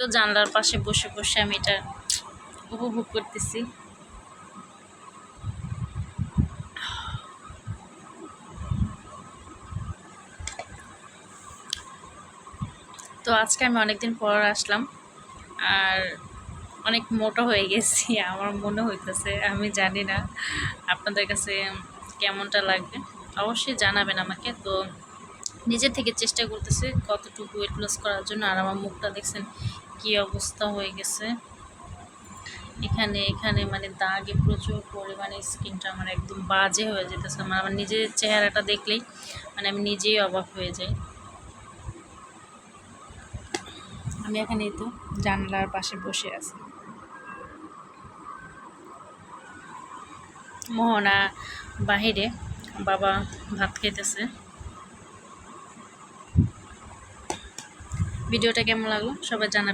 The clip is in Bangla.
তো জানলার পাশে বসে বসে আমি এটা উপভোগ করতেছি। তো আজকে আমি অনেকদিন পর আসলাম, আর অনেক মোটা হয়ে গেছি আমার মনে হইতেছে। আমি জানি না আপনাদের কাছে কেমনটা লাগবে, অবশ্যই জানাবেন আমাকে। তো নিজের থেকে চেষ্টা করতেছে কতটুকু ওয়েট লস করার জন্য। আর আমার মুখটা দেখছেন কি অবস্থা হয়ে গেছে, এখানে এখানে মানে দাগে প্রচুর পরিমাণে স্কিনটা আমার একদম বাজে হয়ে যেতেছে। আমার নিজের চেহারাটা দেখলেই মানে আমি নিজেই অবাক হয়ে যাই। আমি এখানে তো জানলার পাশে বসে আছি, মোহনা বাহিরে বাবা ভাত খেতেছে। ভিডিওটা কেমন লাগলো সবাই জানাবেন।